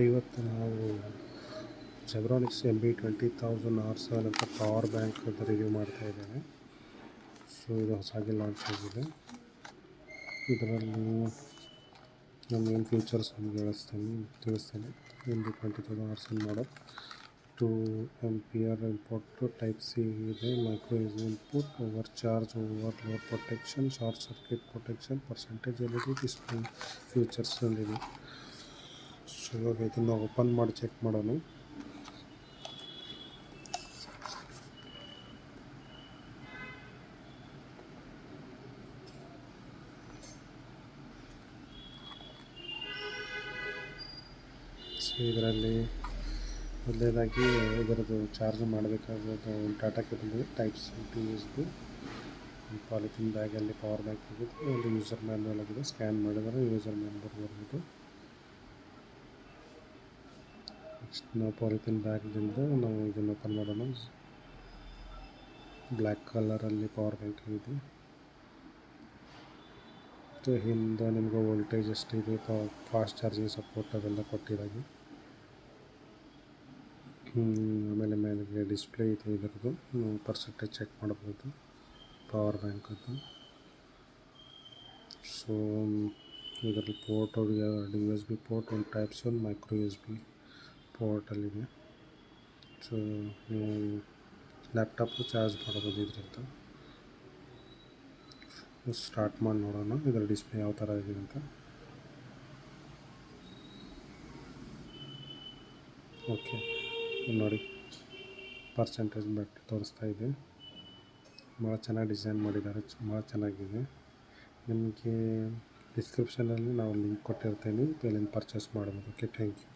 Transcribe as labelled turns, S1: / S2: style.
S1: ಇವತ್ತು ನಾವು ಜೆಬ್ರಾನಿಕ್ಸ್ MB20000R7 ಅಂತ ಪವರ್ ಬ್ಯಾಂಕ್ ರಿವ್ಯೂ ಮಾಡ್ತಾ ಇದ್ದೇವೆ. ಸೊ ಇದು ಹೊಸದಾಗಿ ಲಾಂಚ್ ಆಗಿದೆ. ಇದರಲ್ಲಿ ನಮ್ಮ ಏನು ಫೀಚರ್ಸ್ ನಿಮಗೆ ತಿಳಿಸ್ತೇನೆ. MB20000R7 model 2 A input type C ಇದೆ, micro USB input, overcharge, overload protection, short circuit protection, percentage LED display features ಇದೆ. ಸೊ ಇವಾಗ ಇದನ್ನು ಓಪನ್ ಮಾಡಿ ಚೆಕ್ ಮಾಡೋಣ. ಸೊ ಇದರಲ್ಲಿ ಮೊದಲನೇದಾಗಿ ಇದರದ್ದು ಚಾರ್ಜ್ ಮಾಡಬೇಕಾಗೋದು data cable type C to USB, polythene ಬ್ಯಾಗಲ್ಲಿ ಪವರ್ ಬ್ಯಾಂಕ್ ಆಗಿದೆ, ಒಂದು ಯೂಸರ್ ಮ್ಯಾನ್ಯಲ್ ಆಗಿದೆ. ಸ್ಕ್ಯಾನ್ ಮಾಡಿದರೆ ಯೂಸರ್ ಮ್ಯಾನ್ಯಲ್ ಬರ್ಬೋದು. ನೆಕ್ಸ್ಟ್ ನಾವು ಪಾಲಿಥಿನ್ ಬ್ಯಾಗ್ದಿಂದ ನಾವು ಇದನ್ನು ಓಪನ್ ಮಾಡೋಣ. ಬ್ಲ್ಯಾಕ್ ಕಲರಲ್ಲಿ ಪವರ್ ಬ್ಯಾಂಕ್ ಇದೆ. ಮತ್ತು ಹಿಂದೆ ನಿಮಗೆ ವೋಲ್ಟೇಜ್ ಎಷ್ಟಿದೆ, ಫಾಸ್ಟ್ ಚಾರ್ಜಿಂಗ್ ಸಪೋರ್ಟ್ ಅವೆಲ್ಲ ಕೊಟ್ಟಿದ್ದಾಗೆ. ಆಮೇಲೆ ಮೇಲೆ ಡಿಸ್ಪ್ಲೇ ಇದೆ ಇದರದ್ದು, ಪರ್ಸೆಂಟೇಜ್ ಚೆಕ್ ಮಾಡ್ಬೋದು ಪವರ್ ಬ್ಯಾಂಕದ್ದು. ಸೊ ಇದರಲ್ಲಿ ಪೋರ್ಟ್ USB ಪೋರ್ಟ್, ಒಂದು ಟೈಪ್ ಸಿ, ಒಂದು ಮೈಕ್ರೋ USB ಪೋರ್ಟಲ್ಲಿದೆ. ಸೊ ನೀವು ಲ್ಯಾಪ್ಟಾಪು ಚಾರ್ಜ್ ಮಾಡ್ಬೋದು ಇದರಿಂದ. ಸ್ಟಾರ್ಟ್ ಮಾಡಿ ನೋಡೋಣ ಇದರ ಡಿಸ್ಪ್ಲೇ ಯಾವ ಥರ ಇದೆ ಅಂತ. ಓಕೆ, ನೋಡಿ ಪರ್ಸೆಂಟೇಜ್ ಬಟ್ ತೋರಿಸ್ತಾ ಇದೆ. ಭಾಳ ಚೆನ್ನಾಗಿ ಡಿಸೈನ್ ಮಾಡಿದ್ದಾರೆ, ಭಾಳ ಚೆನ್ನಾಗಿದೆ. ನಿಮಗೆ ಡಿಸ್ಕ್ರಿಪ್ಷನಲ್ಲಿ ನಾವು ಲಿಂಕ್ ಕೊಟ್ಟಿರ್ತೀನಿ, ಅಲ್ಲಿಂದ ಪರ್ಚೇಸ್ ಮಾಡ್ಬೋದು. Okay, thank you.